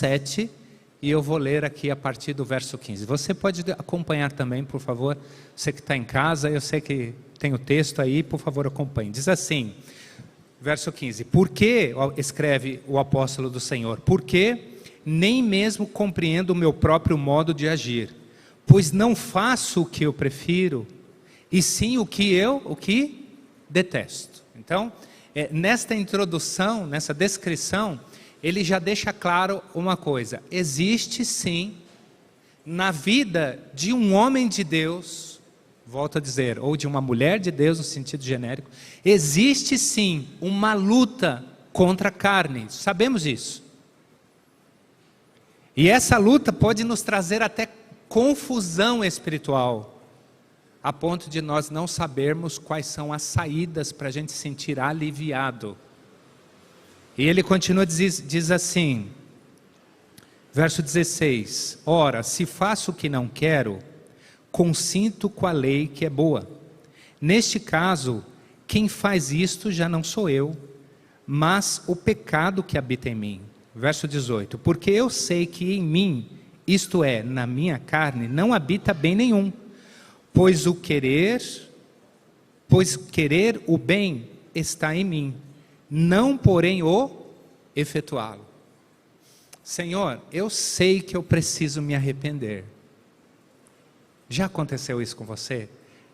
7, e eu vou ler aqui a partir do verso 15. Você pode acompanhar também, por favor, você que está em casa, eu sei que tem o texto aí, por favor acompanhe. Diz assim, verso 15, porque, escreve o apóstolo do Senhor, porque nem mesmo compreendo o meu próprio modo de agir, pois não faço o que eu prefiro, e sim o que detesto. Então, nesta introdução, nessa descrição, ele já deixa claro uma coisa: existe sim, na vida de um homem de Deus, volto a dizer, ou de uma mulher de Deus no sentido genérico, existe sim uma luta contra a carne, sabemos isso. E essa luta pode nos trazer até confusão espiritual, a ponto de nós não sabermos quais são as saídas para a gente se sentir aliviado. E ele continua, diz assim, verso 16, ora, se faço o que não quero, consinto com a lei que é boa. Neste caso, quem faz isto já não sou eu, mas o pecado que habita em mim. Verso 18, porque eu sei que em mim, isto é, na minha carne, não habita bem nenhum, pois querer o bem está em mim, não porém o efetuá-lo. Senhor, eu sei que eu preciso me arrepender. Já aconteceu isso com você?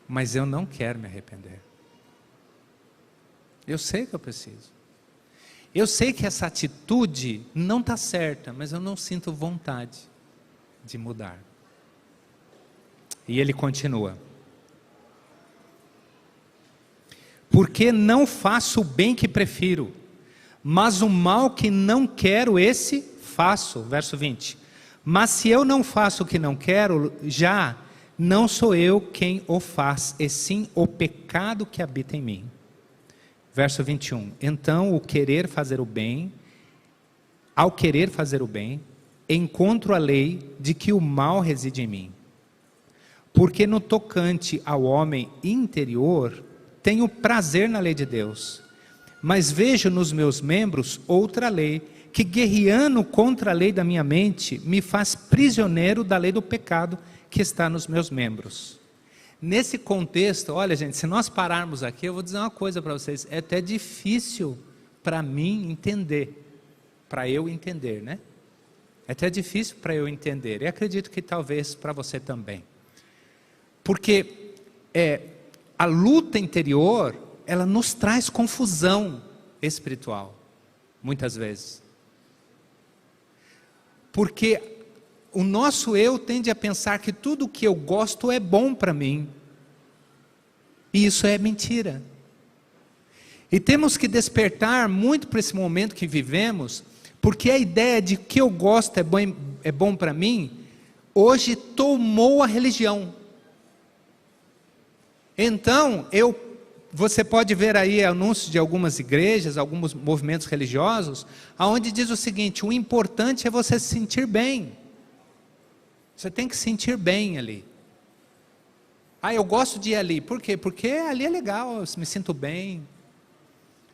Mas eu não quero me arrepender. Eu sei que eu preciso. Eu sei que essa atitude não está certa, mas eu não sinto vontade de mudar. E ele continua. Porque não faço o bem que prefiro, mas o mal que não quero, esse faço. Verso 20. Mas se eu não faço o que não quero, já não sou eu quem o faz, e sim o pecado que habita em mim. Verso 21. Então, ao querer fazer o bem, encontro a lei de que o mal reside em mim. Porque no tocante ao homem interior, tenho prazer na lei de Deus, mas vejo nos meus membros outra lei, que guerreando contra a lei da minha mente, me faz prisioneiro da lei do pecado que está nos meus membros. Nesse contexto, olha gente, se nós pararmos aqui, eu vou dizer uma coisa para vocês, é até difícil para mim entender, para eu entender, né? É até difícil para eu entender, e acredito que talvez para você também. Porque a luta interior, ela nos traz confusão espiritual, muitas vezes. Porque o nosso eu tende a pensar que tudo o que eu gosto é bom para mim. E isso é mentira. E temos que despertar muito para esse momento que vivemos, porque a ideia de que eu gosto é bom para mim, hoje tomou a religião. Então, você pode ver aí anúncios de algumas igrejas, alguns movimentos religiosos, onde diz o seguinte: o importante é você se sentir bem. Você tem que se sentir bem ali. Eu gosto de ir ali. Por quê? Porque ali é legal, eu me sinto bem.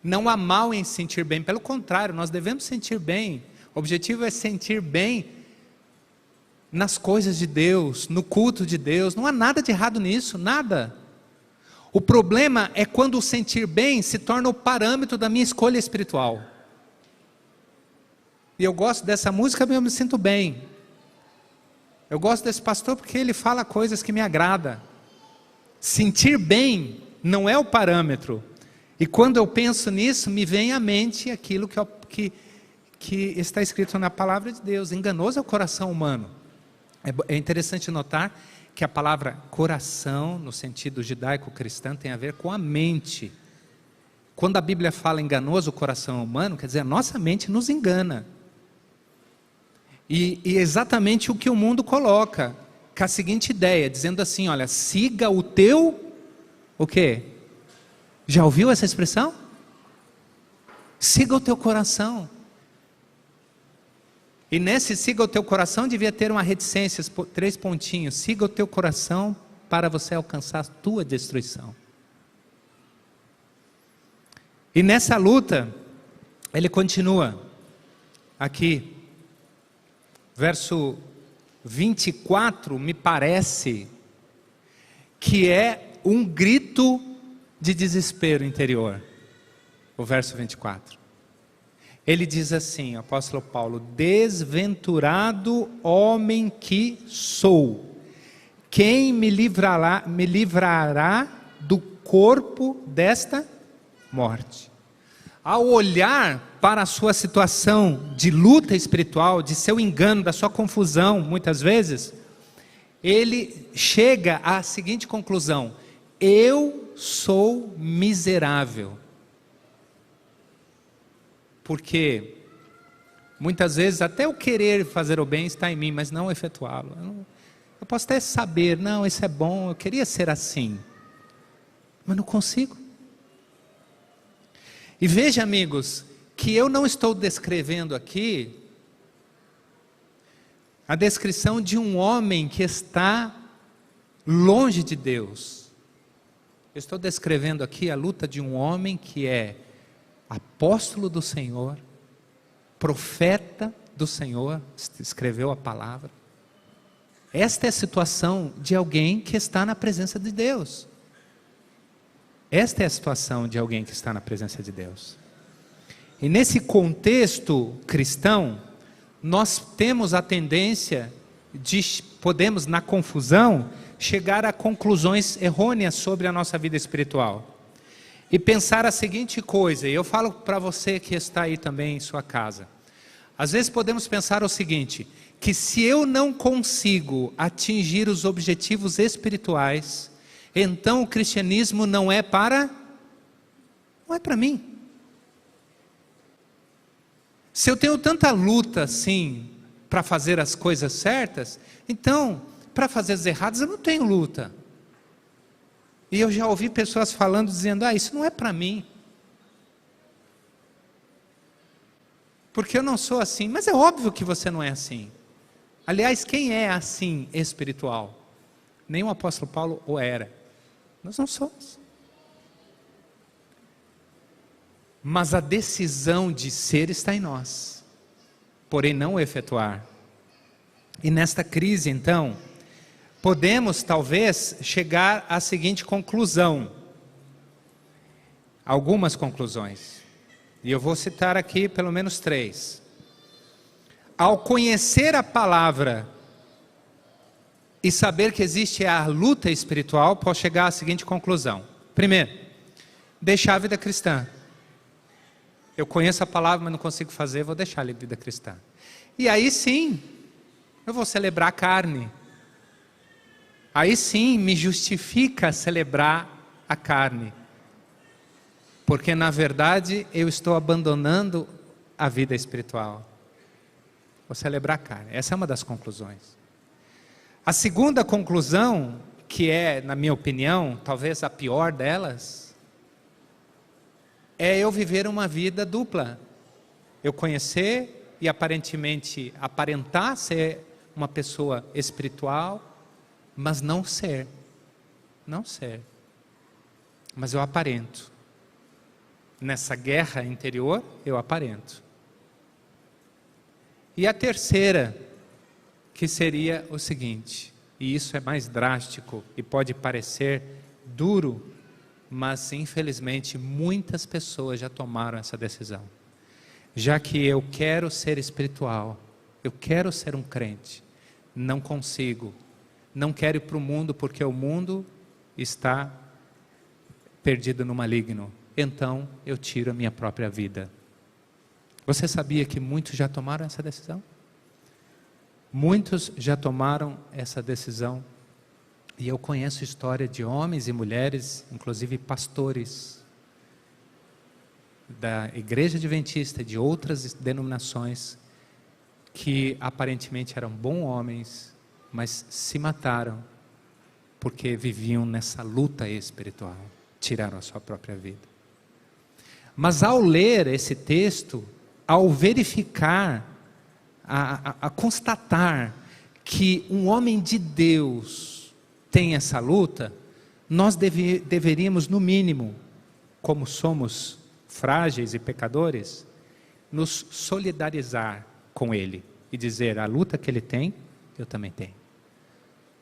Não há mal em se sentir bem, pelo contrário, nós devemos sentir bem. O objetivo é sentir bem nas coisas de Deus, no culto de Deus. Não há nada de errado nisso, nada. O problema é quando o sentir bem se torna o parâmetro da minha escolha espiritual. E eu gosto dessa música, eu me sinto bem. Eu gosto desse pastor porque ele fala coisas que me agradam. Sentir bem não é o parâmetro. E quando eu penso nisso, me vem à mente aquilo que está escrito na palavra de Deus. Enganoso é o coração humano. É interessante notar que a palavra coração, no sentido judaico-cristão, tem a ver com a mente. Quando a Bíblia fala enganoso o coração humano, quer dizer, a nossa mente nos engana. E exatamente o que o mundo coloca, com a seguinte ideia, dizendo assim, olha, siga o teu, o quê? Já ouviu essa expressão? Siga o teu coração. E nesse siga o teu coração devia ter uma reticência, 3 pontinhos. Siga o teu coração para você alcançar a tua destruição. E nessa luta, ele continua aqui. verso 24, me parece que é um grito de desespero interior. O verso 24. Ele diz assim, o apóstolo Paulo: desventurado homem que sou, quem me livrará do corpo desta morte? Ao olhar para a sua situação de luta espiritual, de seu engano, da sua confusão, muitas vezes, ele chega à seguinte conclusão: eu sou miserável. Porque muitas vezes até o querer fazer o bem está em mim, mas não efetuá-lo. Eu posso até saber, não, isso é bom, eu queria ser assim, mas não consigo. E veja, amigos, que eu não estou descrevendo aqui a descrição de um homem que está longe de Deus. Eu estou descrevendo aqui a luta de um homem que é apóstolo do Senhor, profeta do Senhor, escreveu a palavra. Esta é a situação de alguém que está na presença de Deus. Esta é a situação de alguém que está na presença de Deus. E nesse contexto cristão, nós temos a tendência de, podemos na confusão, chegar a conclusões errôneas sobre a nossa vida espiritual. E pensar a seguinte coisa, e eu falo para você que está aí também em sua casa. Às vezes podemos pensar o seguinte, que se eu não consigo atingir os objetivos espirituais, então o cristianismo não é para mim. Se eu tenho tanta luta assim, para fazer as coisas certas, então, para fazer as erradas eu não tenho luta. E eu já ouvi pessoas falando, dizendo, isso não é para mim. Porque eu não sou assim. Mas é óbvio que você não é assim. Aliás, quem é assim espiritual? Nem o apóstolo Paulo o era. Nós não somos. Mas a decisão de ser está em nós. Porém não o efetuar. E nesta crise então, podemos talvez chegar à seguinte conclusão. Algumas conclusões. E eu vou citar aqui pelo menos 3. Ao conhecer a palavra e saber que existe a luta espiritual, posso chegar à seguinte conclusão. Primeiro, deixar a vida cristã. Eu conheço a palavra, mas não consigo fazer, vou deixar a vida cristã. E aí sim, eu vou celebrar a carne. Aí sim me justifica celebrar a carne. Porque na verdade eu estou abandonando a vida espiritual. Vou celebrar a carne. Essa é uma das conclusões. A segunda conclusão, que é, na minha opinião, talvez a pior delas, é eu viver uma vida dupla. Eu conhecer e aparentemente aparentar ser uma pessoa espiritual, mas não ser. Não ser. Mas eu aparento. Nessa guerra interior, eu aparento. E a terceira, que seria o seguinte, e isso é mais drástico e pode parecer duro, mas infelizmente muitas pessoas já tomaram essa decisão. Já que eu quero ser espiritual, eu quero ser um crente, não consigo, não quero ir para o mundo porque o mundo está perdido no maligno. Então eu tiro a minha própria vida. Você sabia que muitos já tomaram essa decisão? Muitos já tomaram essa decisão. E eu conheço história de homens e mulheres, inclusive pastores, da Igreja Adventista, de outras denominações, que aparentemente eram bons homens, mas se mataram, porque viviam nessa luta espiritual, tiraram a sua própria vida. Mas ao ler esse texto, ao verificar, a constatar que um homem de Deus tem essa luta, nós deveríamos, no mínimo, como somos frágeis e pecadores, nos solidarizar com ele. e dizer: a luta que ele tem, eu também tenho.